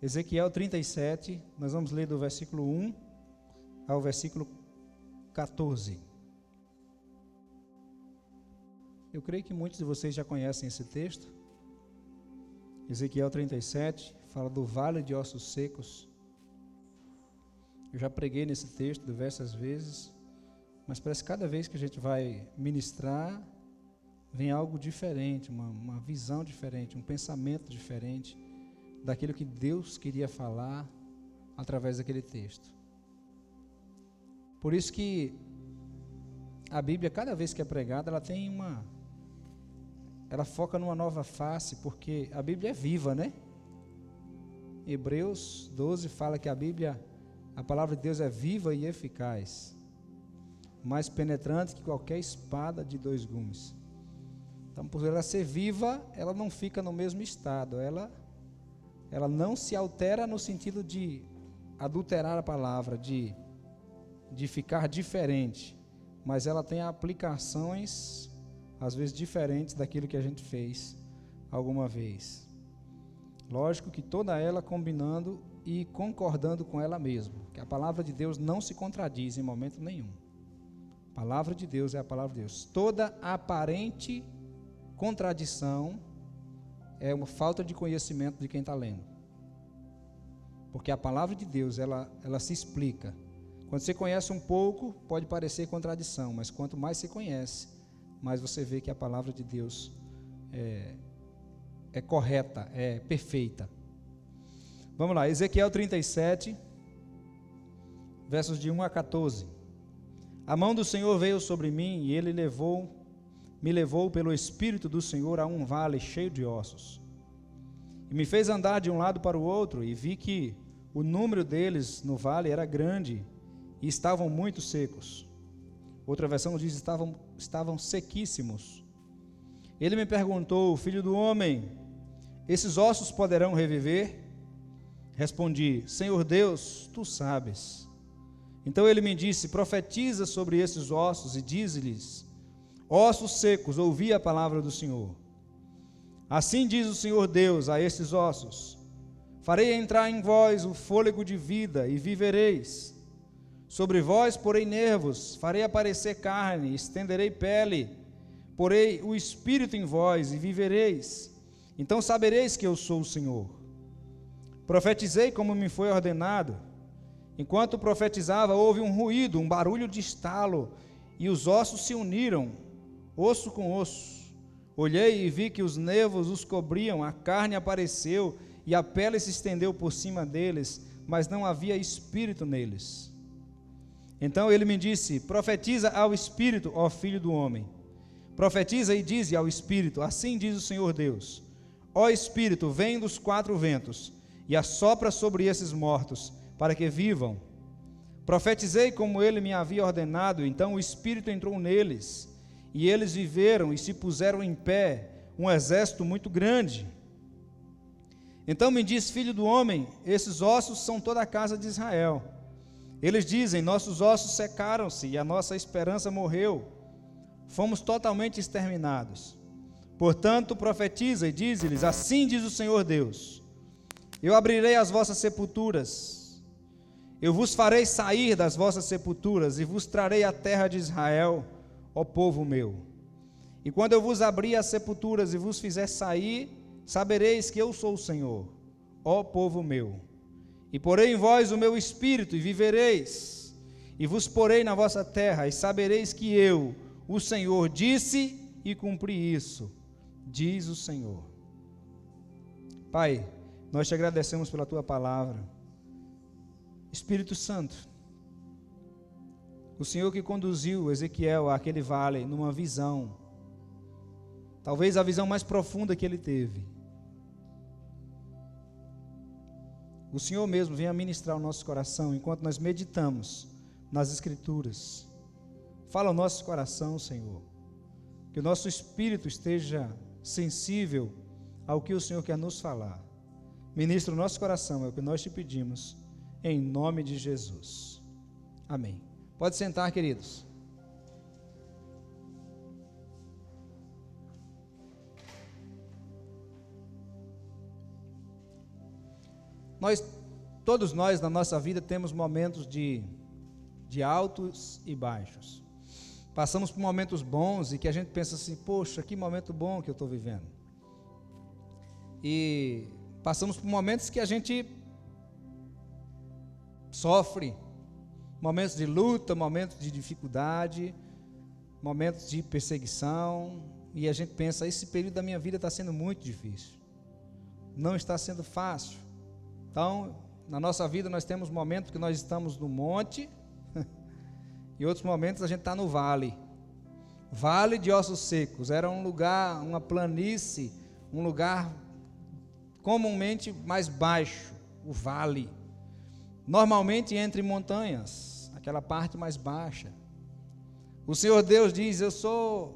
Ezequiel 37, nós vamos ler do versículo 1 ao versículo 14. Eu creio que muitos de vocês já conhecem esse texto. Ezequiel 37 fala do vale de ossos secos. Eu já preguei nesse texto diversas vezes, mas parece que cada vez que a gente vai ministrar, vem algo diferente, uma visão diferente, um pensamento diferente daquilo que Deus queria falar através daquele texto. Por isso que a Bíblia, cada vez que é pregada, ela foca numa nova face, porque a Bíblia é viva, né? Hebreus 12 fala que a palavra de Deus é viva e eficaz, mais penetrante que qualquer espada de 2 gumes. Então, por ela ser viva, ela não fica no mesmo estado, ela não se altera no sentido de adulterar a palavra, de ficar diferente, mas ela tem aplicações, às vezes diferentes daquilo que a gente fez alguma vez. Lógico que toda ela combinando e concordando com ela mesma, que a palavra de Deus não se contradiz em momento nenhum. A palavra de Deus é a palavra de Deus. Toda aparente contradição é uma falta de conhecimento de quem está lendo. Porque a palavra de Deus, ela se explica. Quando você conhece um pouco, pode parecer contradição, mas quanto mais você conhece, mais você vê que a palavra de Deus é correta, é perfeita. Vamos lá, Ezequiel 37, versos de 1 a 14. A mão do Senhor veio sobre mim e Ele me levou pelo Espírito do Senhor a um vale cheio de ossos. E me fez andar de um lado para o outro e vi que o número deles no vale era grande e estavam muito secos. Outra versão diz estavam sequíssimos. Ele me perguntou: filho do homem, esses ossos poderão reviver? Respondi: Senhor Deus, tu sabes. Então ele me disse: profetiza sobre esses ossos e dize-lhes: ossos secos, ouvi a palavra do Senhor. Assim diz o Senhor Deus a estes ossos: farei entrar em vós o fôlego de vida e vivereis. Sobre vós porei nervos, farei aparecer carne, estenderei pele, porei o espírito em vós e vivereis. Então sabereis que eu sou o Senhor. Profetizei como me foi ordenado. Enquanto profetizava, houve um ruído, um barulho de estalo, e os ossos se uniram, osso com osso. Olhei e vi que os nervos os cobriam, a carne apareceu, e a pele se estendeu por cima deles, mas não havia espírito neles. Então ele me disse: profetiza ao espírito, ó filho do homem. Profetiza e dize ao espírito: assim diz o Senhor Deus: ó espírito, vem dos 4 ventos, e assopra sobre esses mortos, para que vivam. Profetizei como ele me havia ordenado, então o espírito entrou neles, e eles viveram e se puseram em pé, um exército muito grande. Então me disse: filho do homem, esses ossos são toda a casa de Israel. Eles dizem: nossos ossos secaram-se e a nossa esperança morreu. Fomos totalmente exterminados. Portanto, profetiza e dize-lhes: assim diz o Senhor Deus: eu abrirei as vossas sepulturas, eu vos farei sair das vossas sepulturas e vos trarei a terra de Israel, ó povo meu. E quando eu vos abrir as sepulturas e vos fizer sair, sabereis que eu sou o Senhor, ó povo meu. E porei em vós o meu espírito e vivereis, e vos porei na vossa terra, e sabereis que eu, o Senhor, disse e cumpri isso, diz o Senhor. Pai, nós te agradecemos pela tua palavra. Espírito Santo, o Senhor que conduziu Ezequiel àquele vale numa visão, talvez a visão mais profunda que ele teve, o Senhor mesmo venha ministrar o nosso coração enquanto nós meditamos nas Escrituras. Fala ao nosso coração, Senhor, que o nosso espírito esteja sensível ao que o Senhor quer nos falar. Ministra o nosso coração, é o que nós te pedimos, em nome de Jesus. Amém. Pode sentar, queridos. Todos nós na nossa vida temos momentos de altos e baixos. Passamos por momentos bons e que a gente pensa assim, poxa, que momento bom que eu estou vivendo. E passamos por momentos que a gente sofre, momentos de luta, momentos de dificuldade, momentos de perseguição, e a gente pensa, esse período da minha vida está sendo muito difícil, não está sendo fácil. Então, na nossa vida nós temos momentos que nós estamos no monte, e outros momentos a gente está no vale de ossos secos. Era um lugar, uma planície, um lugar comumente mais baixo, o vale, normalmente entre montanhas, aquela parte mais baixa. O Senhor Deus diz, o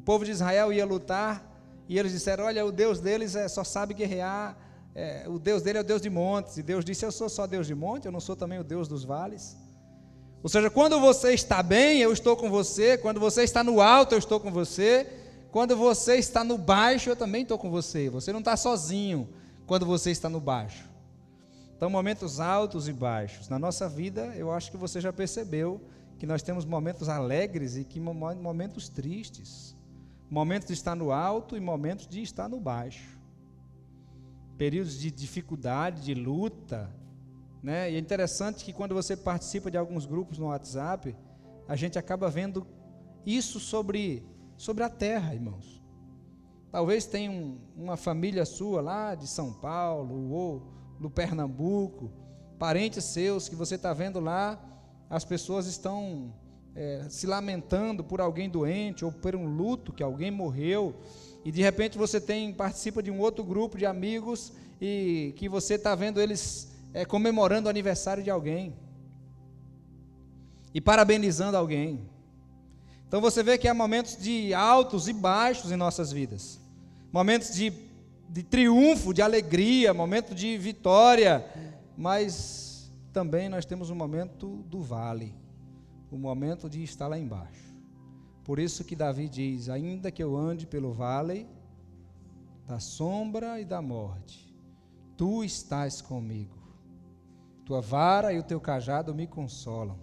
povo de Israel ia lutar, e eles disseram, olha, o Deus deles só sabe guerrear, o Deus dele é o Deus de montes, e Deus disse, eu sou só Deus de monte, eu não sou também o Deus dos vales. Ou seja, quando você está bem, eu estou com você, quando você está no alto, eu estou com você, quando você está no baixo, eu também estou com você, você não está sozinho quando você está no baixo. Então, momentos altos e baixos. Na nossa vida, eu acho que você já percebeu que nós temos momentos alegres e momentos tristes, momentos de estar no alto e momentos de estar no baixo, períodos de dificuldade, de luta, né? E é interessante que quando você participa de alguns grupos no WhatsApp, a gente acaba vendo isso sobre a terra, irmãos. Talvez tenha uma família sua lá de São Paulo ou do Pernambuco, parentes seus que você está vendo lá, as pessoas estão se lamentando por alguém doente ou por um luto que alguém morreu, e de repente você participa de um outro grupo de amigos e que você está vendo eles comemorando o aniversário de alguém e parabenizando alguém. Então você vê que há momentos de altos e baixos em nossas vidas, momentos de triunfo, de alegria, momento de vitória, mas também nós temos um momento do vale, o momento de estar lá embaixo. Por isso que Davi diz, ainda que eu ande pelo vale da sombra e da morte, tu estás comigo, tua vara e o teu cajado me consolam.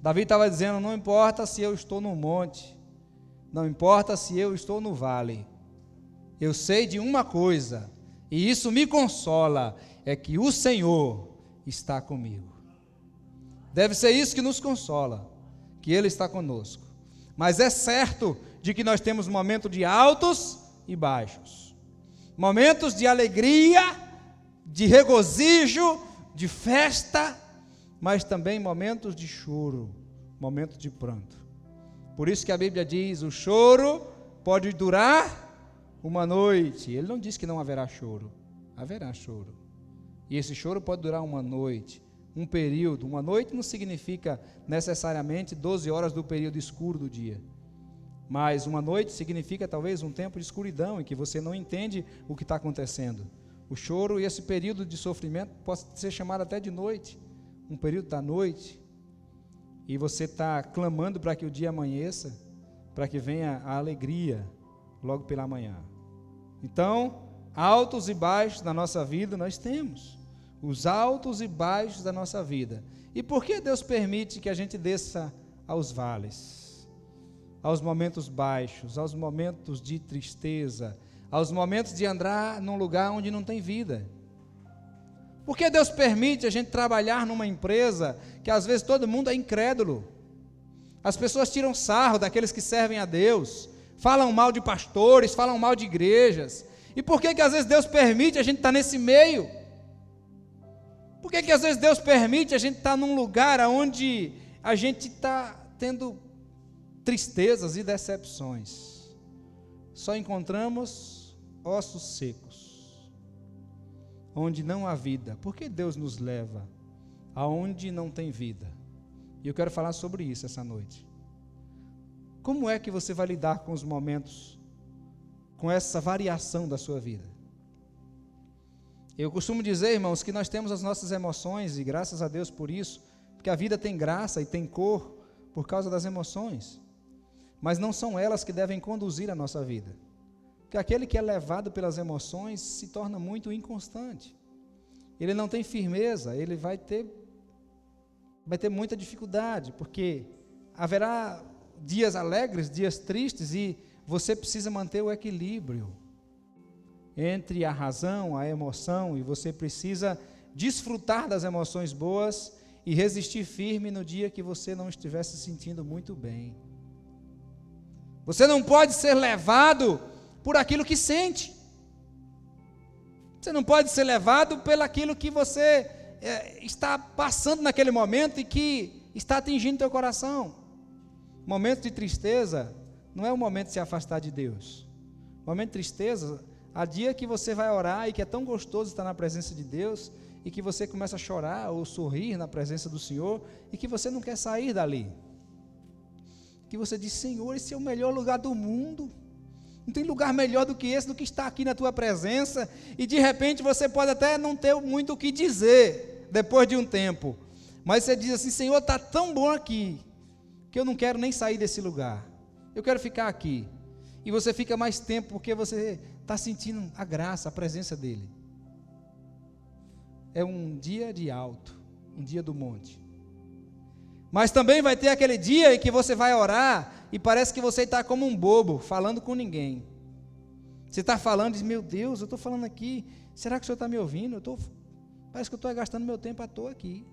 Davi estava dizendo, não importa se eu estou no monte, não importa se eu estou no vale, eu sei de uma coisa, e isso me consola, é que o Senhor está comigo. Deve ser isso que nos consola, que Ele está conosco. Mas é certo de que nós temos momentos de altos e baixos, momentos de alegria, de regozijo, de festa, mas também momentos de choro, momentos de pranto. Por isso que a Bíblia diz, o choro pode durar uma noite. Ele não diz que não haverá choro, haverá choro. E esse choro pode durar uma noite, um período. Uma noite não significa necessariamente 12 horas do período escuro do dia, mas uma noite significa talvez um tempo de escuridão em que você não entende o que está acontecendo. O choro e esse período de sofrimento pode ser chamado até de noite, um período da noite, e você está clamando para que o dia amanheça, para que venha a alegria logo pela manhã. Então, altos e baixos na nossa vida nós temos, os altos e baixos da nossa vida. E por que Deus permite que a gente desça aos vales, aos momentos baixos, aos momentos de tristeza, aos momentos de andar num lugar onde não tem vida? Por que Deus permite a gente trabalhar numa empresa que às vezes todo mundo é incrédulo? As pessoas tiram sarro daqueles que servem a Deus, falam mal de pastores, falam mal de igrejas. E por que às vezes Deus permite a gente estar nesse meio? Por que às vezes Deus permite a gente estar num lugar onde a gente está tendo tristezas e decepções? Só encontramos ossos secos, onde não há vida. Por que Deus nos leva aonde não tem vida? E eu quero falar sobre isso essa noite. Como é que você vai lidar com os momentos, com essa variação da sua vida? Eu costumo dizer, irmãos, que nós temos as nossas emoções, e graças a Deus por isso, porque a vida tem graça e tem cor por causa das emoções, mas não são elas que devem conduzir a nossa vida, porque aquele que é levado pelas emoções se torna muito inconstante. ele não tem firmeza, ele vai ter muita dificuldade, porque haverá dias alegres, dias tristes, e você precisa manter o equilíbrio entre a razão, a emoção, e você precisa desfrutar das emoções boas e resistir firme no dia que você não estiver se sentindo muito bem. Você não pode ser levado por aquilo que sente. Você não pode ser levado pelo aquilo que você está passando naquele momento e que está atingindo teu coração. Momento de tristeza não é o momento de se afastar de Deus. Momento de tristeza, há dia que você vai orar e que é tão gostoso estar na presença de Deus e que você começa a chorar ou sorrir na presença do Senhor e que você não quer sair dali. Que você diz: Senhor, esse é o melhor lugar do mundo. Não tem lugar melhor do que esse, do que estar aqui na tua presença, e de repente você pode até não ter muito o que dizer, depois de um tempo, mas você diz assim: Senhor, está tão bom aqui, que eu não quero nem sair desse lugar, eu quero ficar aqui, e você fica mais tempo, porque você está sentindo a graça, a presença dEle. É um dia de alto, um dia do monte, mas também vai ter aquele dia em que você vai orar, e parece que você está como um bobo, falando com ninguém. Você está falando e diz: meu Deus, eu estou falando aqui, será que o Senhor está me ouvindo? Parece que eu estou gastando meu tempo à toa aqui.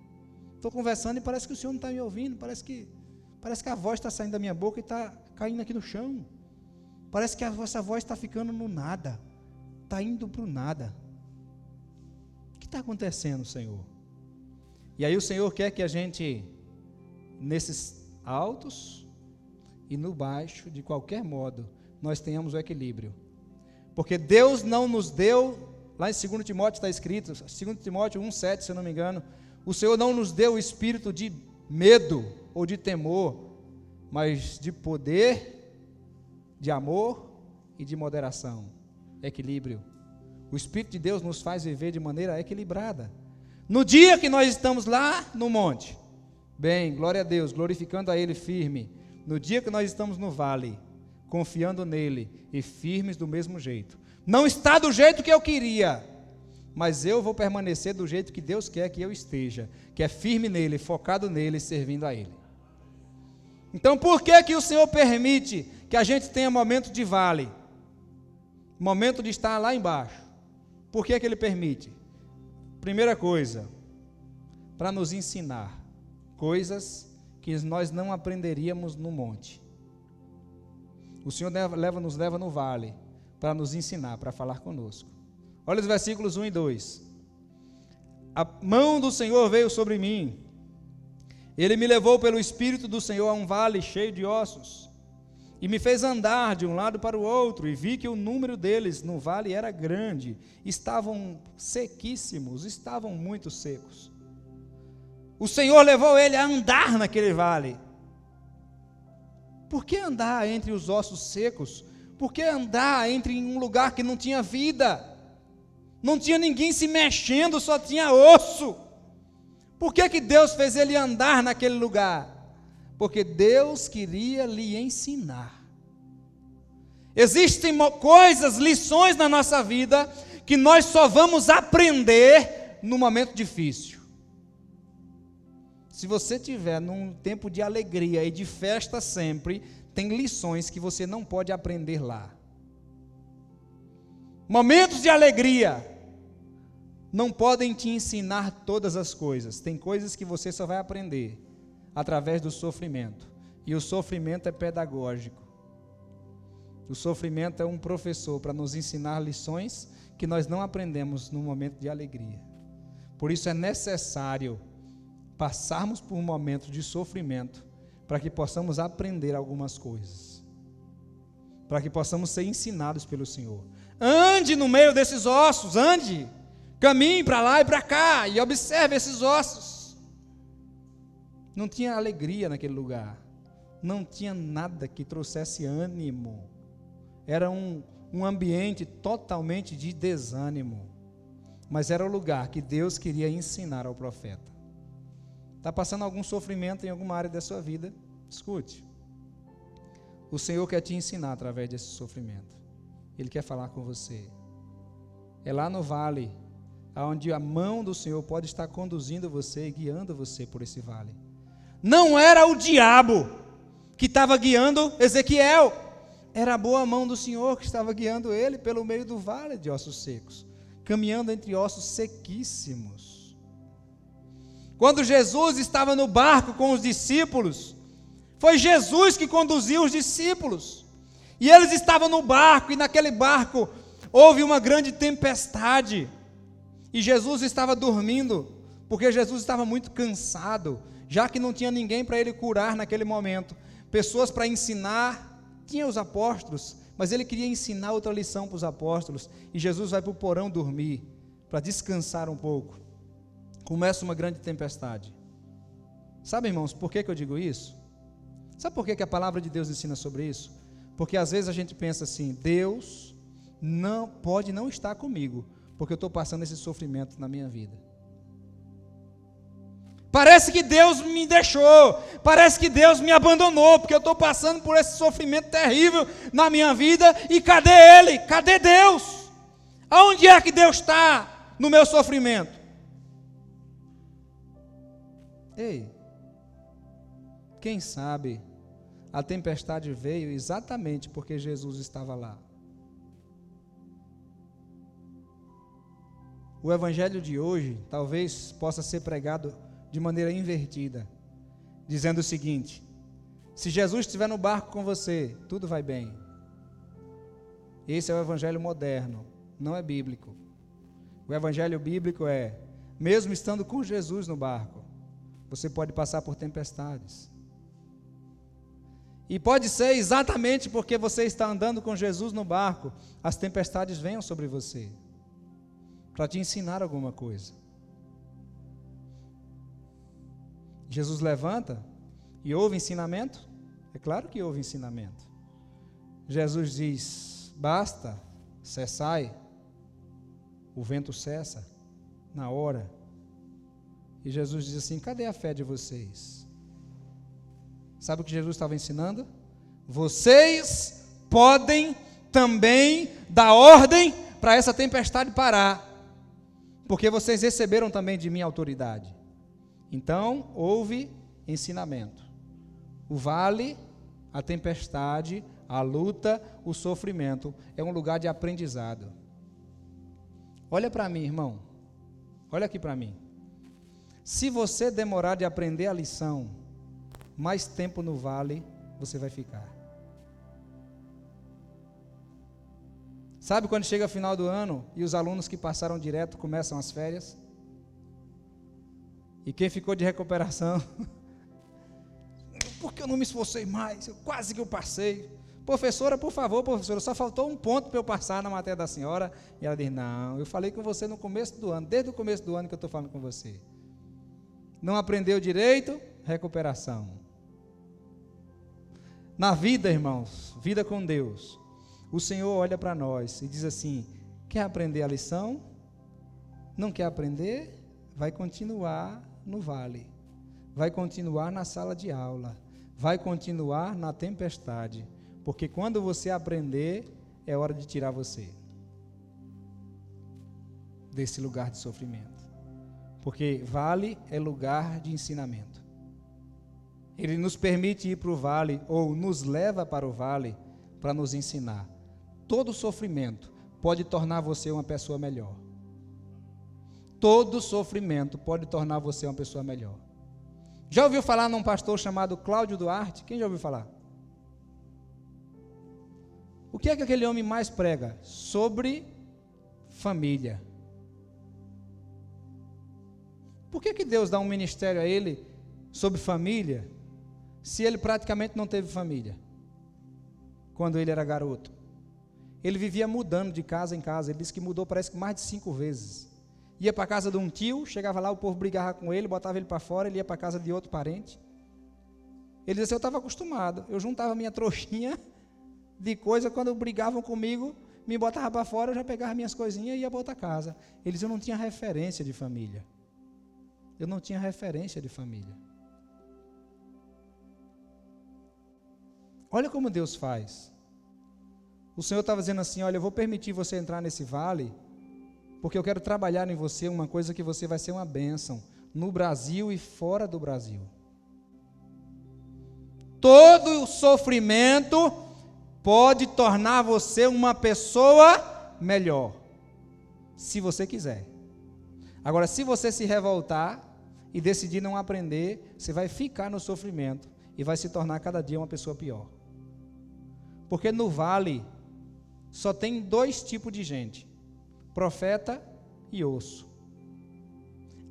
Estou conversando e parece que o Senhor não está me ouvindo, parece que a voz está saindo da minha boca e está caindo aqui no chão. Parece que essa voz está ficando no nada, está indo para o nada. O que está acontecendo, Senhor? E aí o Senhor quer que a gente, nesses altos e no baixo, de qualquer modo, nós tenhamos o equilíbrio, porque Deus não nos deu, lá em 2 Timóteo está escrito, 2 Timóteo 1,7, se eu não me engano, o Senhor não nos deu o espírito de medo ou de temor, mas de poder, de amor e de moderação, equilíbrio. O Espírito de Deus nos faz viver de maneira equilibrada. No dia que nós estamos lá no monte, bem, glória a Deus, glorificando a Ele firme. No dia que nós estamos no vale, confiando nele e firmes do mesmo jeito. Não está do jeito que eu queria, mas eu vou permanecer do jeito que Deus quer que eu esteja, que é firme nele, focado nele, servindo a Ele. Então, por que o Senhor permite que a gente tenha momento de vale, momento de estar lá embaixo? Por que Ele permite? Primeira coisa, para nos ensinar coisas que nós não aprenderíamos no monte. O Senhor nos leva no vale para nos ensinar, para falar conosco. Olha os versículos 1 e 2. A mão do Senhor veio sobre mim, Ele me levou pelo Espírito do Senhor a um vale cheio de ossos, e me fez andar de um lado para o outro, e vi que o número deles no vale era grande, estavam sequíssimos, estavam muito secos. O Senhor levou ele a andar naquele vale. Por que andar entre os ossos secos? Por que andar em um lugar que não tinha vida? Não tinha ninguém se mexendo, só tinha osso. Por que Deus fez ele andar naquele lugar? Porque Deus queria lhe ensinar. Existem coisas, lições na nossa vida que nós só vamos aprender no momento difícil. Se você estiver num tempo de alegria e de festa sempre, tem lições que você não pode aprender lá. Momentos de alegria não podem te ensinar todas as coisas. Tem coisas que você só vai aprender através do sofrimento. E o sofrimento é pedagógico. O sofrimento é um professor para nos ensinar lições que nós não aprendemos no momento de alegria. Por isso é necessário passarmos por um momento de sofrimento para que possamos aprender algumas coisas, para que possamos ser ensinados pelo Senhor. Ande no meio desses ossos, ande, caminhe para lá e para cá e observe esses ossos. Não tinha alegria naquele lugar, não tinha nada que trouxesse ânimo, era um ambiente totalmente de desânimo, mas era o lugar que Deus queria ensinar ao profeta. Está passando algum sofrimento em alguma área da sua vida? Escute. O Senhor quer te ensinar através desse sofrimento. Ele quer falar com você. É lá no vale onde a mão do Senhor pode estar conduzindo você e guiando você por esse vale. Não era o diabo que estava guiando Ezequiel, era a boa mão do Senhor que estava guiando ele pelo meio do vale de ossos secos, caminhando entre ossos sequíssimos. Quando Jesus estava no barco com os discípulos, foi Jesus que conduziu os discípulos, e eles estavam no barco, e naquele barco houve uma grande tempestade, e Jesus estava dormindo, porque Jesus estava muito cansado, já que não tinha ninguém para ele curar naquele momento, pessoas para ensinar. Tinha os apóstolos, mas ele queria ensinar outra lição para os apóstolos, e Jesus vai para o porão dormir, para descansar um pouco. Começa uma grande tempestade. Sabe, irmãos, por que eu digo isso? Sabe por que a palavra de Deus ensina sobre isso? Porque às vezes a gente pensa assim, Deus não pode não estar comigo, porque eu estou passando esse sofrimento na minha vida. Parece que Deus me deixou, parece que Deus me abandonou, porque eu estou passando por esse sofrimento terrível na minha vida, e cadê Ele? Cadê Deus? Aonde é que Deus está no meu sofrimento? Ei, quem sabe a tempestade veio exatamente porque Jesus estava lá. O evangelho de hoje talvez possa ser pregado de maneira invertida, dizendo o seguinte: se Jesus estiver no barco com você, tudo vai bem. Esse é o evangelho moderno, não é bíblico. O evangelho bíblico é, mesmo estando com Jesus no barco, você pode passar por tempestades. E pode ser exatamente porque você está andando com Jesus no barco, as tempestades venham sobre você, para te ensinar alguma coisa. Jesus levanta e houve ensinamento? É claro que houve ensinamento. Jesus diz, basta, cessai, o vento cessa, na hora. E Jesus diz assim, cadê a fé de vocês? Sabe o que Jesus estava ensinando? Vocês podem também dar ordem para essa tempestade parar, porque vocês receberam também de mim autoridade. Então, houve ensinamento. O vale, a tempestade, a luta, o sofrimento, é um lugar de aprendizado. Olha para mim, irmão. Olha aqui para mim. Se você demorar de aprender a lição, mais tempo no vale você vai ficar. Sabe quando chega o final do ano e os alunos que passaram direto começam as férias? E quem ficou de recuperação, porque eu não me esforcei mais, quase que eu passei. Professora, por favor, professora, só faltou um ponto para eu passar na matéria da senhora. E ela diz, não, eu falei com você no começo do ano, desde o começo do ano que eu estou falando com você. Não aprendeu direito, recuperação. Na vida, irmãos, vida com Deus, o Senhor olha para nós e diz assim, quer aprender a lição? Não quer aprender? Vai continuar no vale, vai continuar na sala de aula, vai continuar na tempestade, porque quando você aprender, é hora de tirar você desse lugar de sofrimento, porque vale é lugar de ensinamento. Ele nos permite ir para o vale, ou nos leva para o vale, para nos ensinar. Todo sofrimento pode tornar você uma pessoa melhor. Todo sofrimento pode tornar você uma pessoa melhor. Já ouviu falar num pastor chamado Cláudio Duarte? Quem já ouviu falar? O que é que aquele homem mais prega? Sobre família. Por que Deus dá um ministério a ele sobre família, se ele praticamente não teve família? Quando ele era garoto. Ele vivia mudando de casa em casa. Ele disse que mudou parece que mais de 5 vezes. Ia para a casa de um tio, chegava lá, o povo brigava com ele, botava ele para fora, ele ia para a casa de outro parente. Ele disse, eu estava acostumado, eu juntava minha trouxinha de coisa, quando brigavam comigo, me botava para fora, eu já pegava minhas coisinhas e ia para outra casa. Ele disse, eu não tinha referência de família. Eu não tinha referência de família. Olha como Deus faz. O Senhor estava dizendo assim, olha, eu vou permitir você entrar nesse vale, porque eu quero trabalhar em você uma coisa que você vai ser uma bênção, no Brasil e fora do Brasil. Todo sofrimento pode tornar você uma pessoa melhor, se você quiser. Agora, se você se revoltar e decidir não aprender, você vai ficar no sofrimento e vai se tornar cada dia uma pessoa pior. Porque no vale só tem 2 tipos de gente: profeta e osso.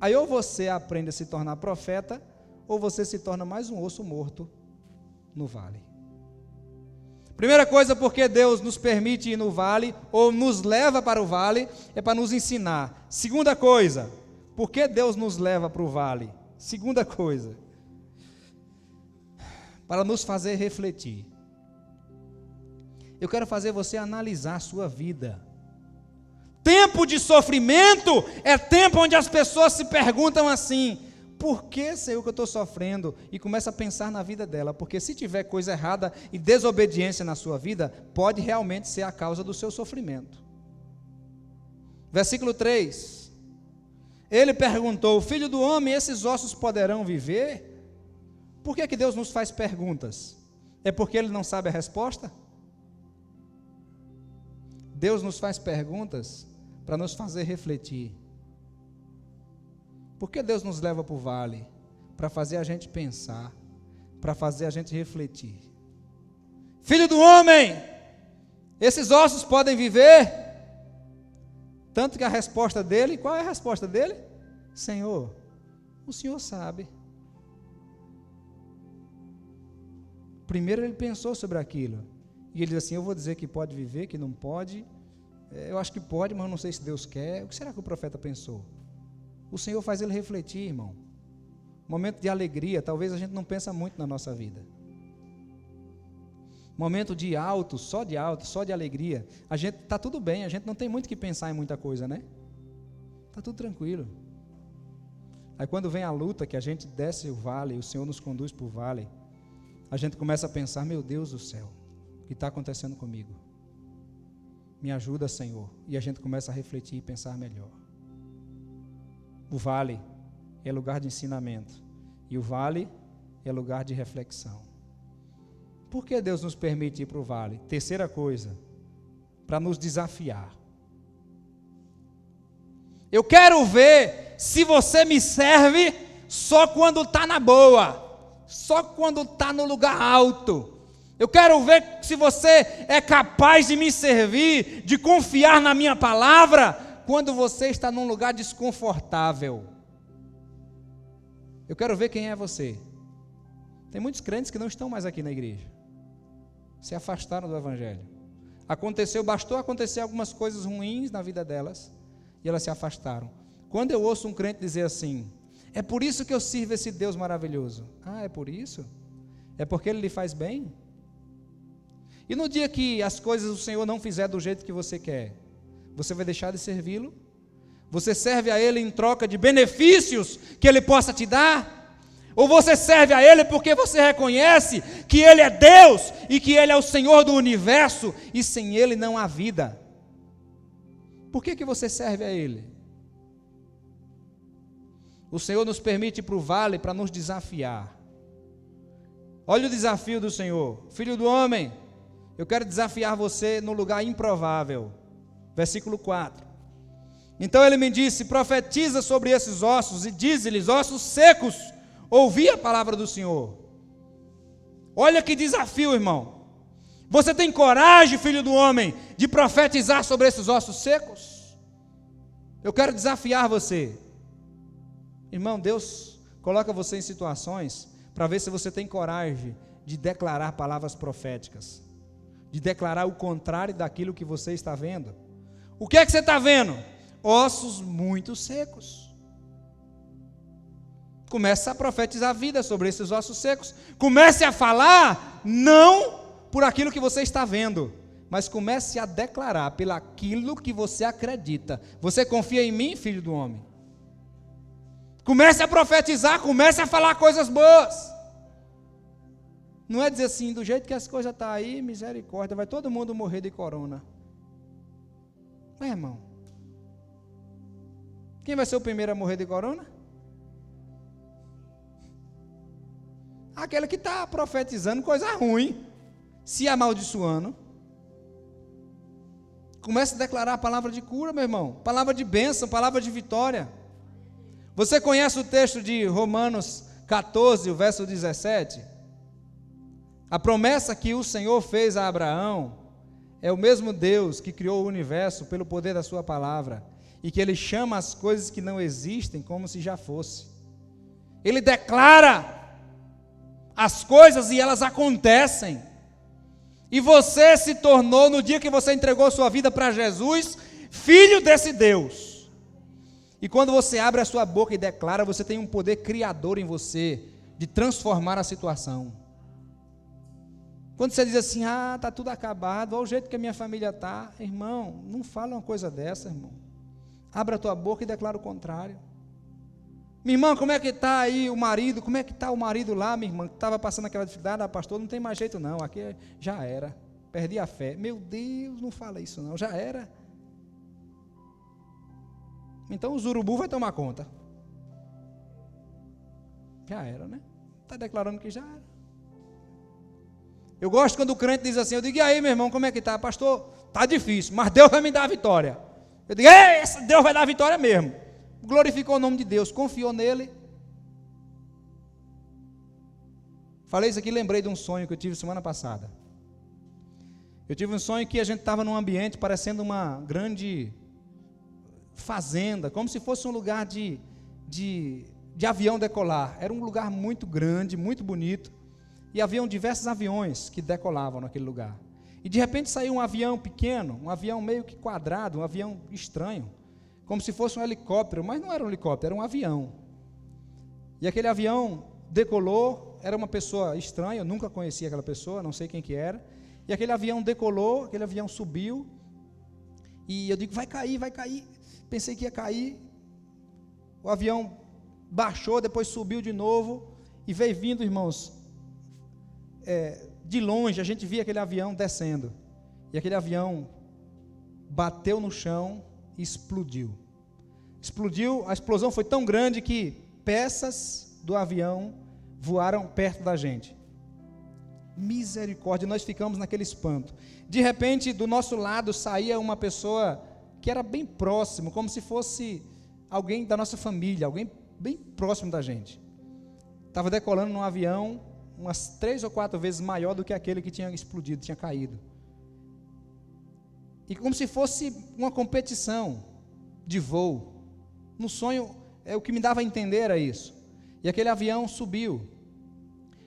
Aí ou você aprende a se tornar profeta, ou você se torna mais um osso morto no vale. Primeira coisa, porque Deus nos permite ir no vale, ou nos leva para o vale, é para nos ensinar. Segunda coisa, por que Deus nos leva para o vale? Segunda coisa, para nos fazer refletir. Eu quero fazer você analisar a sua vida. Tempo de sofrimento é tempo onde as pessoas se perguntam assim: por que, Senhor, que eu estou sofrendo? E começa a pensar na vida dela, porque se tiver coisa errada e desobediência na sua vida, pode realmente ser a causa do seu sofrimento. Versículo 3, ele perguntou: filho do homem, esses ossos poderão viver? Por que Deus nos faz perguntas? É porque Ele não sabe a resposta? Deus nos faz perguntas para nos fazer refletir. Por que Deus nos leva para o vale? Para fazer a gente pensar, para fazer a gente refletir. Filho do homem, esses ossos podem viver? Tanto que a resposta dele, qual é a resposta dele? Senhor, o Senhor sabe. Primeiro ele pensou sobre aquilo, e ele diz assim: eu vou dizer que pode viver, que não pode, eu acho que pode, mas eu não sei se Deus quer. O que será que o profeta pensou? O Senhor faz ele refletir, irmão. Momento de alegria, talvez a gente não pensa muito na nossa vida. Momento de alto, só de alegria. A gente está tudo bem, a gente não tem muito que pensar em muita coisa, né? Está tudo tranquilo. Aí quando vem a luta, que a gente desce o vale, o Senhor nos conduz para o vale, a gente começa a pensar: meu Deus do céu, o que está acontecendo comigo? Me ajuda, Senhor. E a gente começa a refletir e pensar melhor. O vale é lugar de ensinamento, e o vale é lugar de reflexão. Por que Deus nos permite ir para o vale? Terceira coisa, para nos desafiar. Eu quero ver se você me serve só quando está na boa, só quando está no lugar alto. Eu quero ver se você é capaz de me servir, de confiar na minha palavra, quando você está num lugar desconfortável. Eu quero ver quem é você. Tem muitos crentes que não estão mais aqui na igreja, se afastaram do evangelho. Bastou acontecer algumas coisas ruins na vida delas, e elas se afastaram. Quando eu ouço um crente dizer assim: é por isso que eu sirvo esse Deus maravilhoso. Ah, é por isso? É porque Ele lhe faz bem? E no dia que as coisas do Senhor não fizer do jeito que você quer, você vai deixar de servi-lo? Você serve a Ele em troca de benefícios que Ele possa te dar? Ou você serve a Ele porque você reconhece que Ele é Deus e que Ele é o Senhor do universo e sem Ele não há vida? Por que você serve a Ele? O Senhor nos permite ir para o vale para nos desafiar. Olha o desafio do Senhor: filho do homem, eu quero desafiar você no lugar improvável. Versículo 4. Então ele me disse: profetiza sobre esses ossos e dize-lhes: ossos secos, ouvi a palavra do Senhor. Olha que desafio, irmão. Você tem coragem, filho do homem, de profetizar sobre esses ossos secos? Eu quero desafiar você. Irmão, Deus coloca você em situações para ver se você tem coragem de declarar palavras proféticas, de declarar o contrário daquilo que você está vendo. O que é que você está vendo? Ossos muito secos. Comece a profetizar a vida sobre esses ossos secos. Comece a falar, não por aquilo que você está vendo, mas comece a declarar pelo aquilo que você acredita. Você confia em mim, filho do homem? Comece a profetizar, comece a falar coisas boas. Não é dizer assim: do jeito que as coisas estão aí, misericórdia, vai todo mundo morrer de corona. Irmão, Quem vai ser o primeiro a morrer de corona? Aquele que está profetizando coisa ruim, se amaldiçoando. Comece a declarar a palavra de cura, meu irmão, palavra de bênção, palavra de vitória. Você conhece o texto de Romanos 14, o verso 17? A promessa que o Senhor fez a Abraão é o mesmo Deus que criou o universo pelo poder da sua palavra, e que Ele chama as coisas que não existem como se já fosse. Ele declara as coisas e elas acontecem. E você se tornou, no dia que você entregou sua vida para Jesus, filho desse Deus. E quando você abre a sua boca e declara, você tem um poder criador em você, de transformar a situação. Quando você diz assim, está tudo acabado, olha o jeito que a minha família está, irmão, não fala uma coisa dessa, irmão. Abra a tua boca e declara o contrário. Minha irmã, como é que está aí o marido? Como é que está o marido lá, minha irmã, que estava passando aquela dificuldade? Pastor, não tem mais jeito não, aqui já era, perdi a fé. Meu Deus, não fala isso não, já era. Então os urubu vai tomar conta. Já era, né? Está declarando que já era. Eu gosto quando o crente diz assim, eu digo, e aí, meu irmão, como é que está? Pastor, está difícil, mas Deus vai me dar a vitória. Eu digo, Deus vai dar a vitória mesmo. Glorificou o nome de Deus, confiou nele. Falei isso aqui, lembrei de um sonho que eu tive semana passada. Eu tive um sonho que a gente estava num ambiente parecendo uma grande fazenda, como se fosse um lugar de avião decolar. Era um lugar muito grande, muito bonito, e haviam diversos aviões que decolavam naquele lugar. E de repente saiu um avião pequeno, um avião meio que quadrado, um avião estranho, como se fosse um helicóptero, mas não era um helicóptero, era um avião. E aquele avião decolou, era uma pessoa estranha, eu nunca conhecia aquela pessoa, não sei quem que era, e aquele avião decolou, aquele avião subiu, e eu digo, vai cair, pensei que ia cair, o avião baixou, depois subiu de novo, e veio vindo, irmãos, de longe a gente via aquele avião descendo, e aquele avião bateu no chão e explodiu. A explosão foi tão grande que peças do avião voaram perto da gente. Misericórdia, nós ficamos naquele espanto. De repente, do nosso lado saía uma pessoa que era bem próximo, como se fosse alguém da nossa família, alguém bem próximo da gente. Estava decolando num avião umas 3 ou 4 vezes maior do que aquele que tinha explodido, tinha caído. E como se fosse uma competição de voo. No sonho, o que me dava a entender era isso. E aquele avião subiu.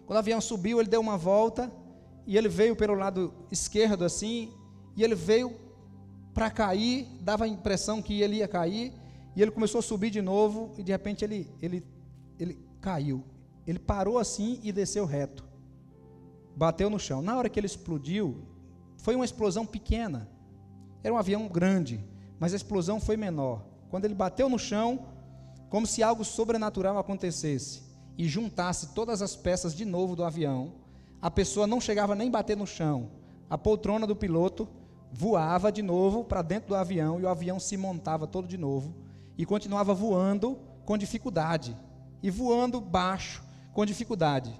Quando o avião subiu, ele deu uma volta, e ele veio pelo lado esquerdo assim, e ele veio para cair, dava a impressão que ele ia cair, e ele começou a subir de novo, e de repente ele caiu. Ele parou assim e desceu reto. Bateu no chão. Na hora que ele explodiu, foi uma explosão pequena. Era um avião grande, mas a explosão foi menor. Quando ele bateu no chão, como se algo sobrenatural acontecesse e juntasse todas as peças de novo do avião, a pessoa não chegava nem a bater no chão. A poltrona do piloto voava de novo para dentro do avião, e o avião se montava todo de novo e continuava voando com dificuldade, e voando baixo com dificuldade.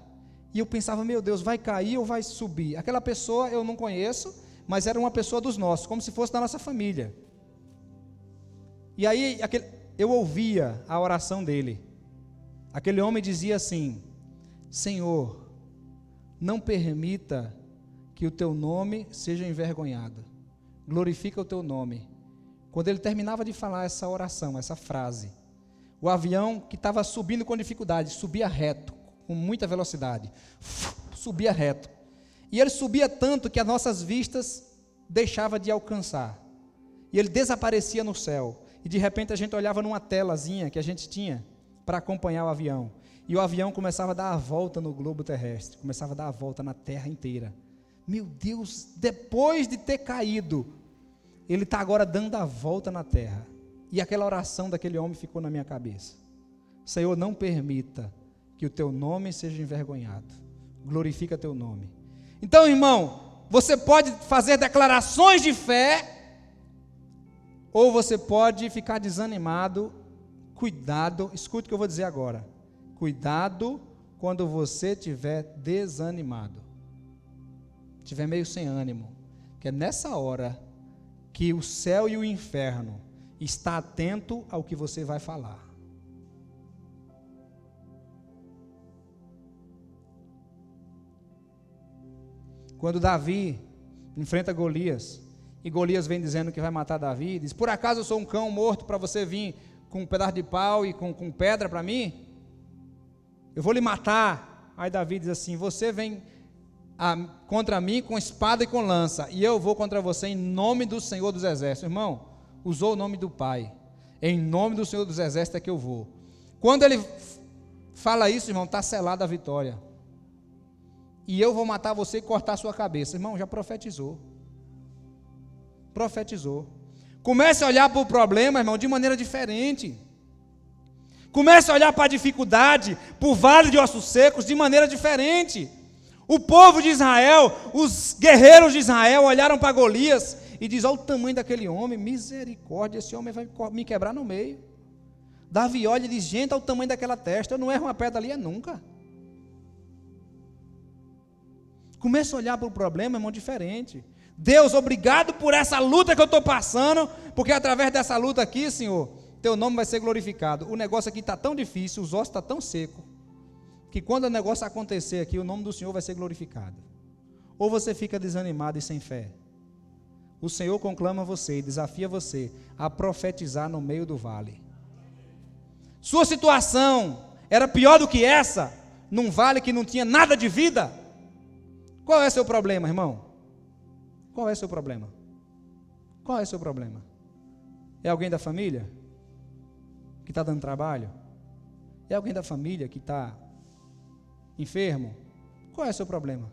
E eu pensava, meu Deus, vai cair ou vai subir? Aquela pessoa eu não conheço, mas era uma pessoa dos nossos, como se fosse da nossa família. E aí eu ouvia a oração dele. Aquele homem dizia assim: Senhor, não permita que o teu nome seja envergonhado, glorifica o teu nome. Quando ele terminava de falar essa oração, essa frase, o avião, que estava subindo com dificuldade, subia reto, com muita velocidade, subia reto. E ele subia tanto que as nossas vistas deixavam de alcançar. E ele desaparecia no céu. E de repente a gente olhava numa telazinha que a gente tinha para acompanhar o avião. E o avião começava a dar a volta no globo terrestre, começava a dar a volta na terra inteira. Meu Deus, depois de ter caído, ele está agora dando a volta na terra. E aquela oração daquele homem ficou na minha cabeça: Senhor, não permita que o teu nome seja envergonhado, glorifica teu nome. Então, irmão, você pode fazer declarações de fé, ou você pode ficar desanimado cuidado, escute o que eu vou dizer agora. Cuidado quando você estiver desanimado, estiver meio sem ânimo, que é nessa hora que o céu e o inferno está atento ao que você vai falar. Quando Davi enfrenta Golias, e Golias vem dizendo que vai matar Davi, diz: por acaso eu sou um cão morto para você vir com um pedaço de pau e com pedra para mim? Eu vou lhe matar. Aí Davi diz assim: você vem contra mim com espada e com lança, e eu vou contra você em nome do Senhor dos Exércitos. Irmão, usou o nome do Pai. Em nome do Senhor dos Exércitos é que eu vou. Quando ele fala isso, irmão, está selada a vitória. E eu vou matar você e cortar a sua cabeça. Irmão, já profetizou. Profetizou. Comece a olhar para o problema, irmão, de maneira diferente. Comece a olhar para a dificuldade, para o vale de ossos secos, de maneira diferente. O povo de Israel, os guerreiros de Israel olharam para Golias e diz: olha o tamanho daquele homem, misericórdia, esse homem vai me quebrar no meio. Davi olha e diz: gente, olha o tamanho daquela testa, eu não erro uma pedra ali, nunca. Começa a olhar para o problema, irmão, diferente. Deus, obrigado por essa luta que eu estou passando, porque através dessa luta aqui, Senhor, teu nome vai ser glorificado. O negócio aqui está tão difícil, os ossos estão tão secos, que quando o negócio acontecer aqui, o nome do Senhor vai ser glorificado. Ou você fica desanimado e sem fé. O Senhor conclama você e desafia você a profetizar no meio do vale. Sua situação era pior do que essa, num vale que não tinha nada de vida. Qual é seu problema, irmão? Qual é seu problema? Qual é seu problema? É alguém da família que está dando trabalho? É alguém da família que está enfermo? Qual é seu problema?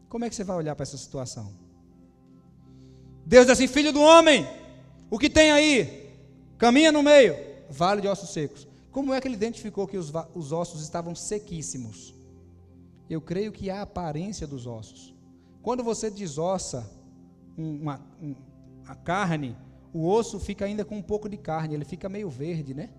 Como é que você vai olhar para essa situação? Deus diz assim: filho do homem, o que tem aí? Caminha no meio, vale de ossos secos. Como é que ele identificou que os ossos estavam sequíssimos? Eu creio que é a aparência dos ossos. Quando você desossa a carne, o osso fica ainda com um pouco de carne, ele fica meio verde, né?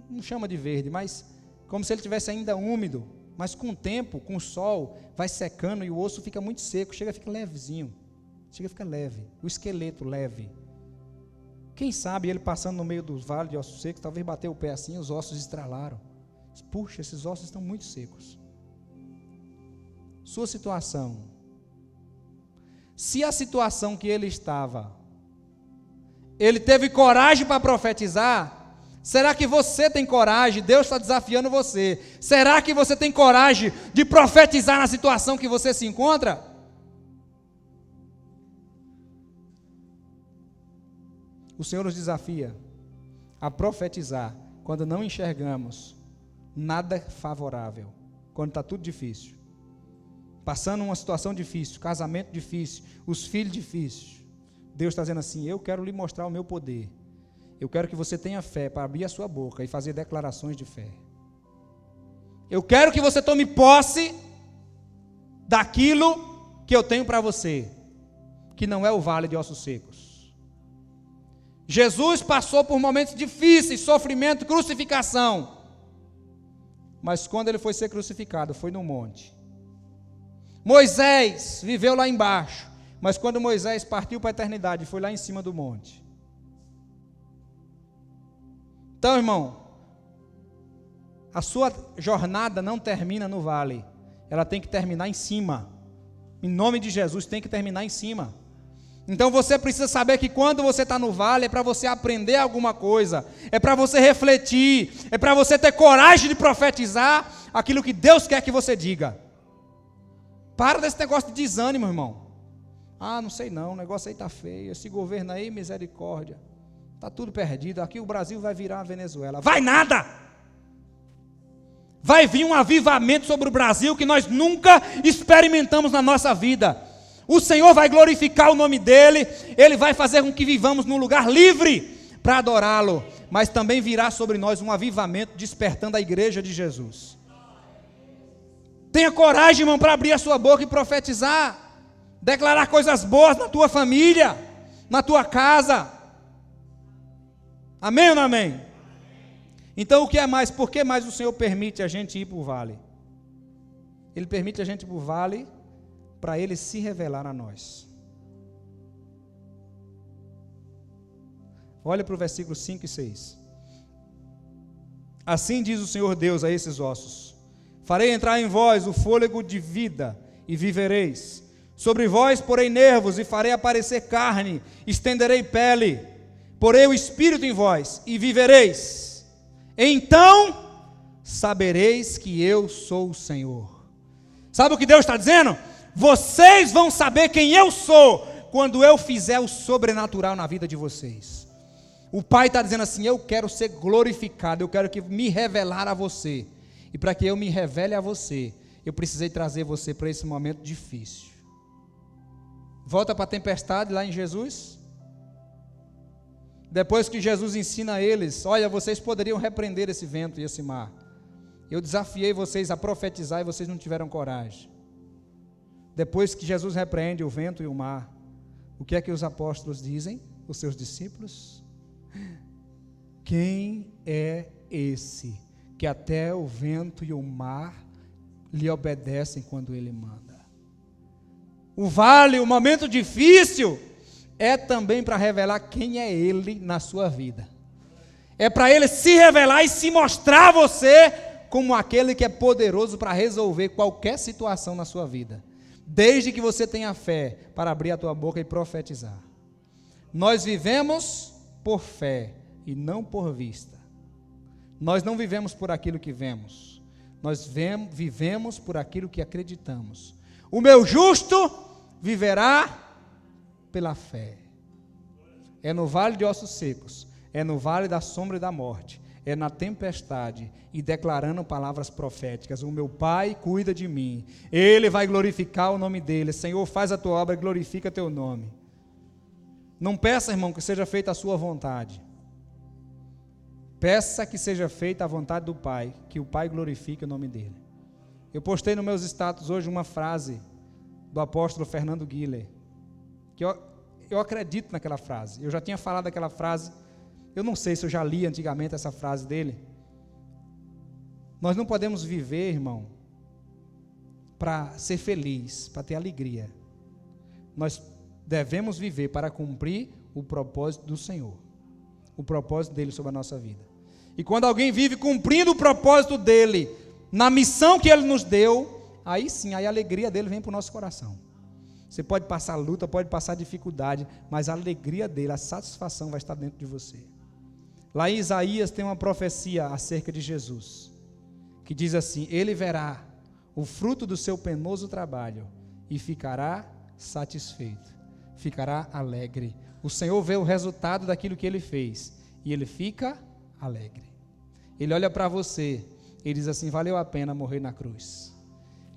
Não chama de verde, mas como se ele tivesse ainda úmido. Mas com o tempo, com o sol, vai secando e o osso fica muito seco, chega a ficar levezinho, chega a ficar leve, o esqueleto leve. Quem sabe ele passando no meio do vale de ossos secos, talvez bateu o pé assim, os ossos estralaram. Puxa, esses ossos estão muito secos. Sua situação. Se a situação que ele estava, ele teve coragem para profetizar, será que você tem coragem? Deus está desafiando você. Será que você tem coragem de profetizar na situação que você se encontra? O Senhor nos desafia a profetizar quando não enxergamos nada favorável, quando está tudo difícil, passando uma situação difícil, casamento difícil, os filhos difíceis. Deus está dizendo assim: eu quero lhe mostrar o meu poder, eu quero que você tenha fé para abrir a sua boca e fazer declarações de fé. Eu quero que você tome posse daquilo que eu tenho para você, que não é o vale de ossos secos. Jesus passou por momentos difíceis, sofrimento, crucificação. Mas quando ele foi ser crucificado, foi no monte. Moisés viveu lá embaixo, mas quando Moisés partiu para a eternidade, foi lá em cima do monte. Então, irmão, a sua jornada não termina no vale, ela tem que terminar em cima. Em nome de Jesus, tem que terminar em cima. Então você precisa saber que quando você está no vale, é para você aprender alguma coisa, é para você refletir, é para você ter coragem de profetizar aquilo que Deus quer que você diga. Para desse negócio de desânimo, irmão. Ah, não sei não, o negócio aí está feio, esse governo aí, misericórdia, está tudo perdido, aqui o Brasil vai virar a Venezuela. Vai nada! Vai vir um avivamento sobre o Brasil que nós nunca experimentamos na nossa vida. O Senhor vai glorificar o nome dEle, Ele vai fazer com que vivamos num lugar livre para adorá-lo, mas também virá sobre nós um avivamento despertando a igreja de Jesus. Tenha coragem, irmão, para abrir a sua boca e profetizar, declarar coisas boas na tua família, na tua casa. Amém ou não amém? Então o que é mais? Por que mais o Senhor permite a gente ir para o vale? Ele permite a gente ir para o vale para Ele se revelar a nós. Olha para o versículo 5 e 6. Assim diz o Senhor Deus a esses ossos: farei entrar em vós o fôlego de vida, e vivereis. Sobre vós porei nervos, e farei aparecer carne, estenderei pele, porei o espírito em vós, e vivereis. Então sabereis que eu sou o Senhor. Sabe o que Deus está dizendo? Vocês vão saber quem eu sou, quando eu fizer o sobrenatural na vida de vocês. O Pai está dizendo assim: eu quero ser glorificado, eu quero que me revelar a você. E para que eu me revele a você, eu precisei trazer você para esse momento difícil. Volta para a tempestade lá em Jesus. Depois que Jesus ensina a eles: olha, vocês poderiam repreender esse vento e esse mar. Eu desafiei vocês a profetizar e vocês não tiveram coragem. Depois que Jesus repreende o vento e o mar, o que é que os apóstolos dizem? Os seus discípulos: quem é esse que até o vento e o mar lhe obedecem quando ele manda? O vale, o momento difícil, é também para revelar quem é ele na sua vida. É para ele se revelar e se mostrar a você como aquele que é poderoso para resolver qualquer situação na sua vida, desde que você tenha fé para abrir a tua boca e profetizar. Nós vivemos por fé e não por vista. Nós não vivemos por aquilo que vemos, nós vivemos por aquilo que acreditamos. O meu justo viverá pela fé. É no vale de ossos secos, é no vale da sombra e da morte, é na tempestade e declarando palavras proféticas: o meu Pai cuida de mim, Ele vai glorificar o nome dEle. Senhor, faz a tua obra e glorifica teu nome. Não peça, irmão, que seja feita a sua vontade. Peça que seja feita a vontade do Pai, que o Pai glorifique o nome dEle. Eu postei nos meus status hoje uma frase do apóstolo Fernando Guiller, que eu acredito naquela frase. Eu já tinha falado aquela frase, eu não sei se eu já li antigamente essa frase dele. Nós não podemos viver, irmão, para ser feliz, para ter alegria. Nós devemos viver para cumprir o propósito do Senhor, o propósito dele sobre a nossa vida. E quando alguém vive cumprindo o propósito dele, na missão que ele nos deu, aí sim, aí a alegria dele vem para o nosso coração. Você pode passar luta, pode passar dificuldade, mas a alegria dele, a satisfação vai estar dentro de você. Lá em Isaías tem uma profecia acerca de Jesus, que diz assim: ele verá o fruto do seu penoso trabalho e ficará satisfeito, ficará alegre. O Senhor vê o resultado daquilo que ele fez e ele fica alegre. Ele olha para você e diz assim: valeu a pena morrer na cruz.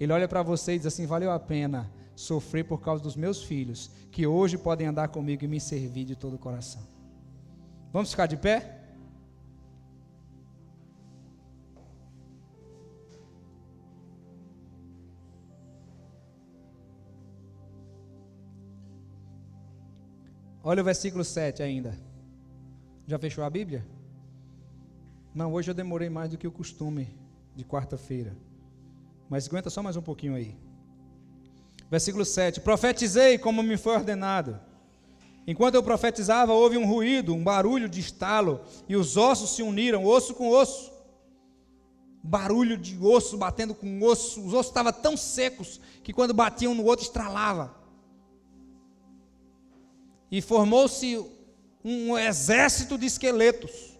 Ele olha para você e diz assim: valeu a pena sofrer por causa dos meus filhos, que hoje podem andar comigo e me servir de todo o coração. Vamos ficar de pé? Olha o versículo 7 ainda. Já fechou a Bíblia? Não, hoje eu demorei mais do que o costume de quarta-feira. Mas aguenta só mais um pouquinho aí. Versículo 7. Profetizei como me foi ordenado. Enquanto eu profetizava, houve um ruído, um barulho de estalo, e os ossos se uniram, osso com osso. Barulho de osso batendo com osso. Os ossos estavam tão secos que quando batiam no outro estralava. E formou-se um exército de esqueletos.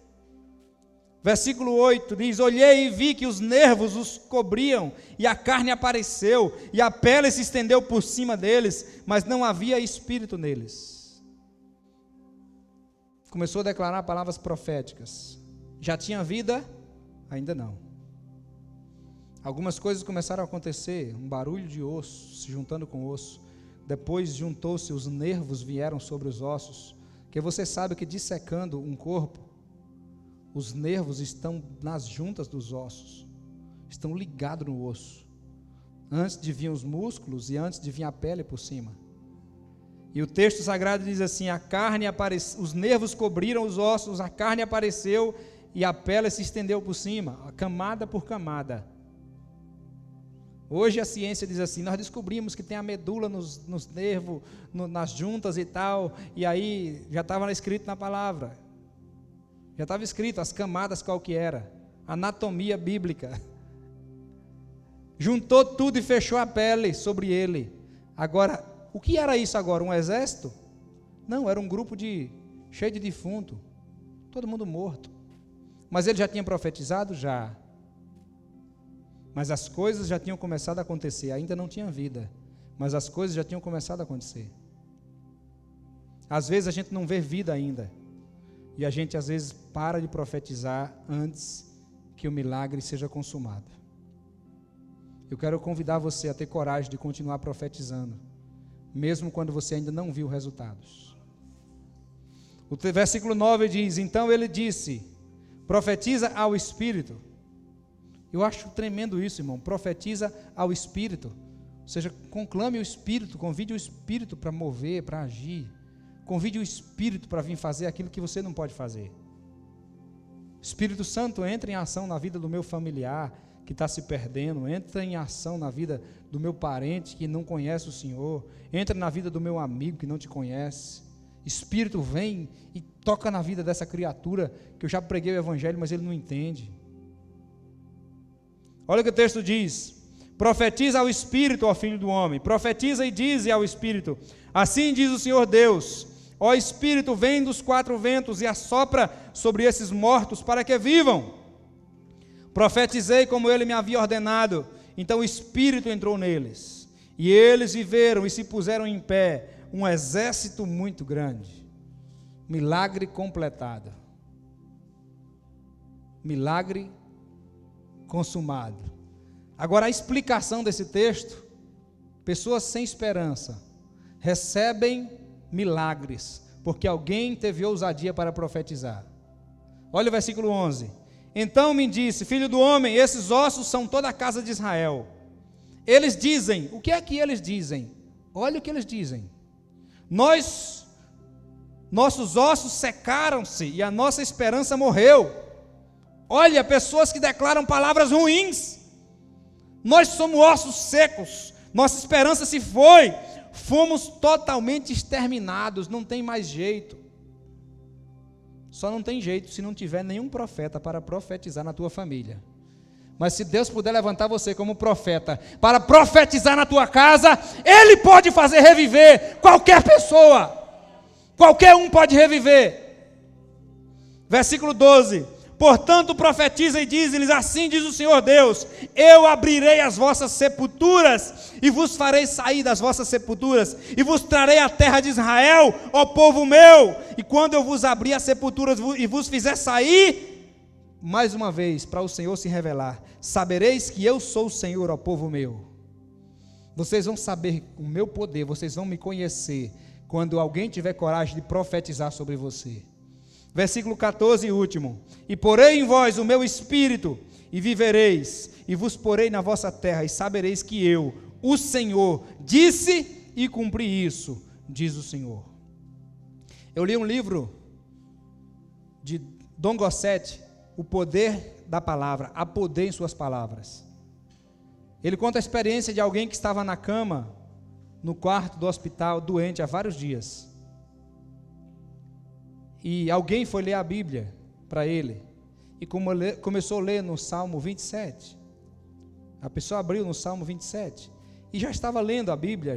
Versículo 8 diz: olhei e vi que os nervos os cobriam, e a carne apareceu, e a pele se estendeu por cima deles, mas não havia espírito neles. Começou a declarar palavras proféticas. Já tinha vida? Ainda não. Algumas coisas começaram a acontecer, um barulho de osso se juntando com osso. Depois juntou-se, os nervos vieram sobre os ossos, que você sabe que dissecando um corpo, os nervos estão nas juntas dos ossos, estão ligados no osso. Antes de vir os músculos e antes de vir a pele por cima. E o texto sagrado diz assim: a carne apareceu, os nervos cobriram os ossos, a carne apareceu e a pele se estendeu por cima, camada por camada. Hoje a ciência diz assim: nós descobrimos que tem a medula nos nervos, nas juntas e tal, e aí já estava escrito na palavra, já estava escrito as camadas qual que era, anatomia bíblica. Juntou tudo e fechou a pele sobre ele. Agora, o que era isso agora? Um exército? Não, era um grupo cheio de defunto, todo mundo morto. Mas ele já tinha profetizado? Já. Mas as coisas já tinham começado a acontecer, ainda não tinha vida, mas as coisas já tinham começado a acontecer. Às vezes a gente não vê vida ainda, e a gente às vezes para de profetizar antes que o milagre seja consumado. Eu quero convidar você a ter coragem de continuar profetizando, mesmo quando você ainda não viu resultados. O versículo 9 diz: então ele disse, profetiza ao Espírito. Eu acho tremendo isso, irmão. Profetiza ao Espírito, ou seja, conclame o Espírito, convide o Espírito para mover, para agir, convide o Espírito para vir fazer aquilo que você não pode fazer. Espírito Santo, entra em ação na vida do meu familiar que está se perdendo, entra em ação na vida do meu parente que não conhece o Senhor, entra na vida do meu amigo que não te conhece. Espírito, vem e toca na vida dessa criatura que eu já preguei o Evangelho, mas ele não entende. Olha o que o texto diz: profetiza ao Espírito, ó Filho do homem, profetiza e dize ao Espírito, assim diz o Senhor Deus, ó Espírito, vem dos quatro ventos e assopra sobre esses mortos para que vivam. Profetizei como ele me havia ordenado, então o Espírito entrou neles, e eles viveram e se puseram em pé, um exército muito grande. Milagre completado, milagre consumado. Agora a explicação desse texto: pessoas sem esperança recebem milagres, porque alguém teve ousadia para profetizar. Olha o versículo 11: então me disse, filho do homem, esses ossos são toda a casa de Israel. Eles dizem, o que é que eles dizem? Olha o que eles dizem: nossos ossos secaram-se e a nossa esperança morreu. Olha, pessoas que declaram palavras ruins. Nós somos ossos secos, nossa esperança se foi, fomos totalmente exterminados, não tem mais jeito. Só não tem jeito se não tiver nenhum profeta para profetizar na tua família. Mas se Deus puder levantar você como profeta para profetizar na tua casa, Ele pode fazer reviver qualquer pessoa. Qualquer um pode reviver. Versículo 12: portanto profetiza e diz-lhes, assim diz o Senhor Deus, eu abrirei as vossas sepulturas, e vos farei sair das vossas sepulturas, e vos trarei a terra de Israel, ó povo meu, e quando eu vos abrir as sepulturas e vos fizer sair, mais uma vez, para o Senhor se revelar, sabereis que eu sou o Senhor, ó povo meu. Vocês vão saber o meu poder, vocês vão me conhecer, quando alguém tiver coragem de profetizar sobre você. Versículo 14 e último: e porei em vós o meu espírito, e vivereis, e vos porei na vossa terra, e sabereis que eu, o Senhor, disse e cumpri isso, diz o Senhor. Eu li um livro de Dom Gosset, O Poder da Palavra, há poder em suas palavras. Ele conta a experiência de alguém que estava na cama, no quarto do hospital, doente há vários dias. E alguém foi ler a Bíblia para ele, e começou a ler no Salmo 27, a pessoa abriu no Salmo 27, e já estava lendo a Bíblia,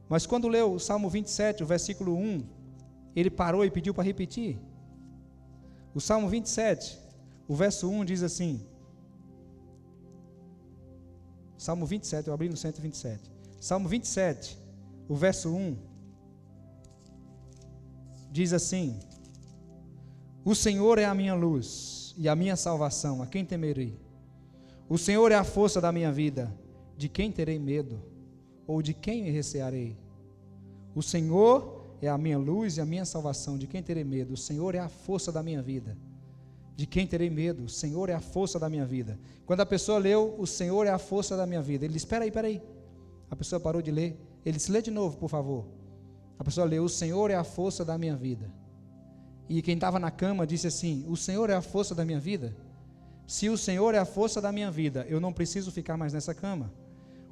mas quando leu o Salmo 27, o versículo 1, ele parou e pediu para repetir. O Salmo 27, o verso 1 diz assim, Salmo 27, eu abri no 127, Salmo 27, o verso 1, diz assim: o Senhor é a minha luz e a minha salvação, a quem temerei? O Senhor é a força da minha vida, de quem terei medo? Ou de quem me recearei? O Senhor é a minha luz e a minha salvação, de quem terei medo? O Senhor é a força da minha vida, de quem terei medo? O Senhor é a força da minha vida. Quando a pessoa leu, o Senhor é a força da minha vida, ele disse, espera aí, a pessoa parou de ler, ele disse, lê de novo, por favor. A pessoa leu: o Senhor é a força da minha vida. E quem estava na cama disse assim: o Senhor é a força da minha vida? Se o Senhor é a força da minha vida, eu não preciso ficar mais nessa cama.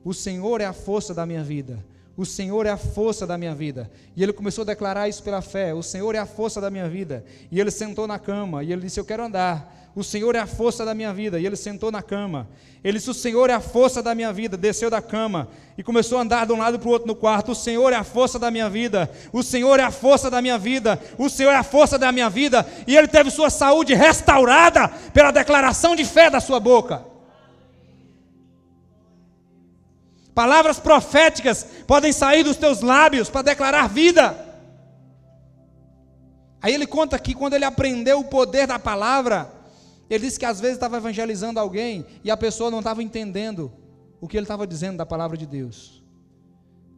O Senhor é a força da minha vida. O Senhor é a força da minha vida. E ele começou a declarar isso pela fé: o Senhor é a força da minha vida. E ele sentou na cama e ele disse: eu quero andar. O Senhor é a força da minha vida. E ele sentou na cama. Ele disse: o Senhor é a força da minha vida. Desceu da cama e começou a andar de um lado para o outro no quarto. O Senhor é a força da minha vida. O Senhor é a força da minha vida. O Senhor é a força da minha vida. E ele teve sua saúde restaurada pela declaração de fé da sua boca. Palavras proféticas podem sair dos teus lábios para declarar vida. Aí ele conta que quando ele aprendeu o poder da palavra, ele disse que às vezes estava evangelizando alguém e a pessoa não estava entendendo o que ele estava dizendo da palavra de Deus.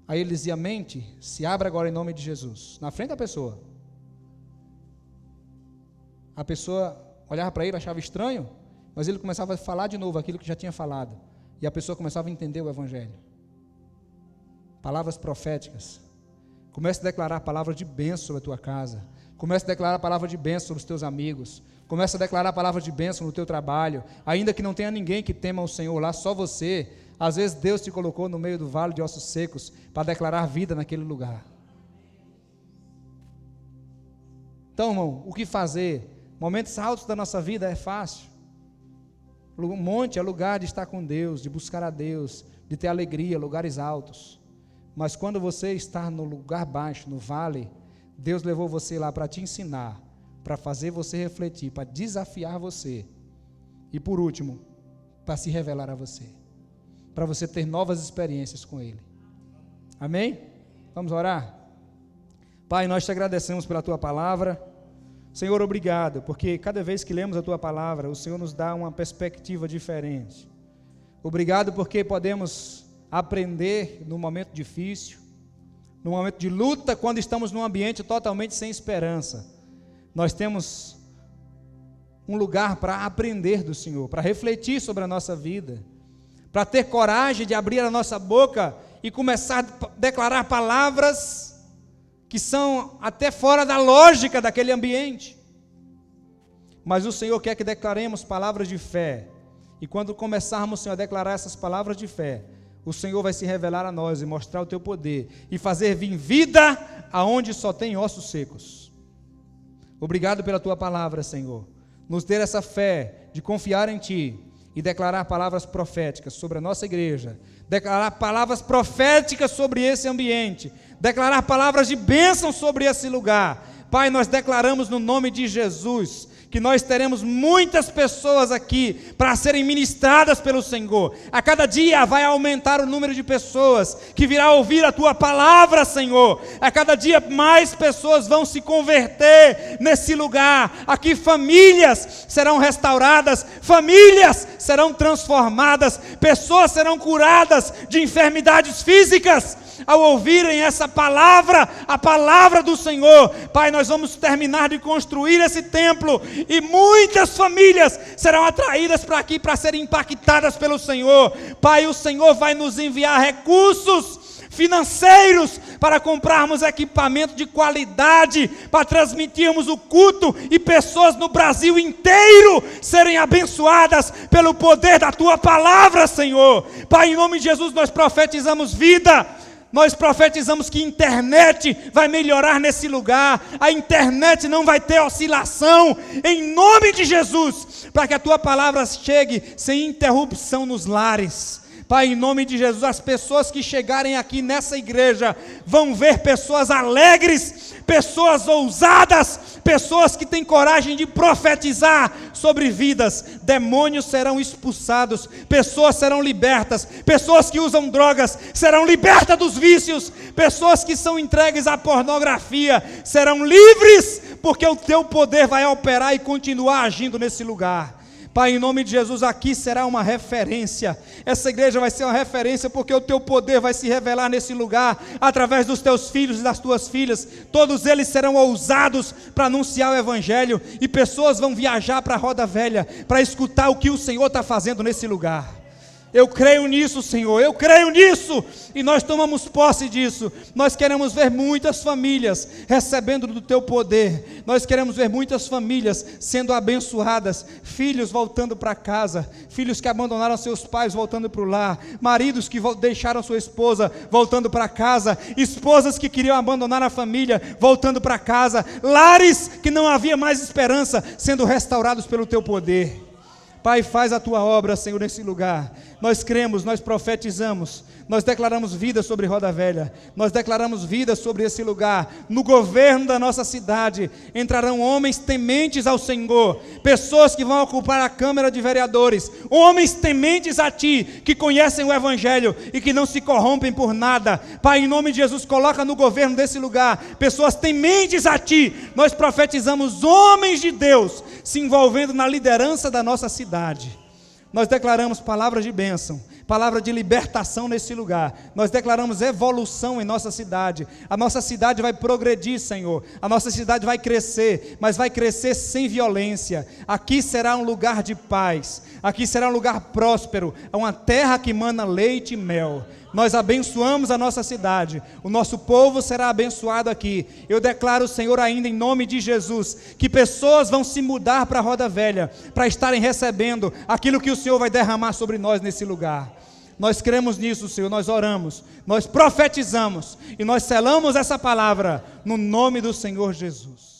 Aí ele dizia: mente, se abra agora em nome de Jesus, na frente da pessoa. A pessoa olhava para ele, achava estranho, mas ele começava a falar de novo aquilo que já tinha falado, e a pessoa começava a entender o evangelho. Palavras proféticas. Comece a declarar palavras de bênção sobre a tua casa. Comece a declarar palavra de bênção sobre os teus amigos. Comece a declarar palavras de bênção no teu trabalho. Ainda que não tenha ninguém que tema o Senhor lá, só você. Às vezes Deus te colocou no meio do vale de ossos secos para declarar vida naquele lugar. Então, irmão, o que fazer? Momentos altos da nossa vida é fácil. O monte é lugar de estar com Deus, de buscar a Deus, de ter alegria, lugares altos. Mas quando você está no lugar baixo, no vale, Deus levou você lá para te ensinar, para fazer você refletir, para desafiar você. E por último, para se revelar a você, para você ter novas experiências com Ele. Amém? Vamos orar? Pai, nós te agradecemos pela Tua palavra. Senhor, obrigado, porque cada vez que lemos a Tua palavra, o Senhor nos dá uma perspectiva diferente. Obrigado porque podemos aprender no momento difícil, no momento de luta, quando estamos num ambiente totalmente sem esperança. Nós temos um lugar para aprender do Senhor, para refletir sobre a nossa vida, para ter coragem de abrir a nossa boca e começar a declarar palavras que são até fora da lógica daquele ambiente. Mas o Senhor quer que declaremos palavras de fé, e quando começarmos, Senhor, a declarar essas palavras de fé, o Senhor vai se revelar a nós e mostrar o Teu poder, e fazer vir vida aonde só tem ossos secos. Obrigado pela Tua palavra, Senhor. Nos dê essa fé de confiar em Ti e declarar palavras proféticas sobre a nossa igreja, declarar palavras proféticas sobre esse ambiente, declarar palavras de bênção sobre esse lugar. Pai, nós declaramos no nome de Jesus que nós teremos muitas pessoas aqui para serem ministradas pelo Senhor. A cada dia vai aumentar o número de pessoas que virá ouvir a Tua palavra, Senhor. A cada dia mais pessoas vão se converter nesse lugar. Aqui famílias serão restauradas, famílias serão transformadas, pessoas serão curadas de enfermidades físicas ao ouvirem essa palavra, a palavra do Senhor. Pai, nós vamos terminar de construir esse templo e muitas famílias serão atraídas para aqui para serem impactadas pelo Senhor. Pai, o Senhor vai nos enviar recursos financeiros para comprarmos equipamento de qualidade, para transmitirmos o culto e pessoas no Brasil inteiro serem abençoadas pelo poder da Tua palavra, Senhor. Pai, em nome de Jesus nós profetizamos vida. Nós profetizamos que a internet vai melhorar nesse lugar, a internet não vai ter oscilação, em nome de Jesus, para que a Tua palavra chegue sem interrupção nos lares. Pai, em nome de Jesus, as pessoas que chegarem aqui nessa igreja vão ver pessoas alegres, pessoas ousadas, pessoas que têm coragem de profetizar sobre vidas. Demônios serão expulsados, pessoas serão libertas, pessoas que usam drogas serão libertas dos vícios, pessoas que são entregues à pornografia serão livres, porque o Teu poder vai operar e continuar agindo nesse lugar. Pai, em nome de Jesus, aqui será uma referência. Essa igreja vai ser uma referência porque o Teu poder vai se revelar nesse lugar, através dos Teus filhos e das Tuas filhas. Todos eles serão ousados para anunciar o Evangelho, e pessoas vão viajar para a Roda Velha, para escutar o que o Senhor está fazendo nesse lugar. Eu creio nisso, Senhor, eu creio nisso, e nós tomamos posse disso. Nós queremos ver muitas famílias recebendo do Teu poder, nós queremos ver muitas famílias sendo abençoadas, filhos voltando para casa, filhos que abandonaram seus pais voltando para o lar, maridos que deixaram sua esposa voltando para casa, esposas que queriam abandonar a família voltando para casa, lares que não havia mais esperança sendo restaurados pelo Teu poder. Pai, faz a Tua obra, Senhor, nesse lugar. Nós cremos, nós profetizamos, nós declaramos vida sobre Roda Velha, nós declaramos vida sobre esse lugar. No governo da nossa cidade entrarão homens tementes ao Senhor, pessoas que vão ocupar a Câmara de Vereadores, homens tementes a Ti, que conhecem o Evangelho e que não se corrompem por nada. Pai, em nome de Jesus, coloca no governo desse lugar pessoas tementes a Ti. Nós profetizamos homens de Deus se envolvendo na liderança da nossa cidade. Nós declaramos palavras de bênção, palavra de libertação nesse lugar. Nós declaramos evolução em nossa cidade. A nossa cidade vai progredir, Senhor. A nossa cidade vai crescer, mas vai crescer sem violência. Aqui será um lugar de paz. Aqui será um lugar próspero, uma terra que mana leite e mel. Nós abençoamos a nossa cidade, o nosso povo será abençoado aqui. Eu declaro, Senhor, ainda em nome de Jesus, que pessoas vão se mudar para a Roda Velha, para estarem recebendo aquilo que o Senhor vai derramar sobre nós nesse lugar. Nós cremos nisso, Senhor, nós oramos, nós profetizamos e nós selamos essa palavra no nome do Senhor Jesus.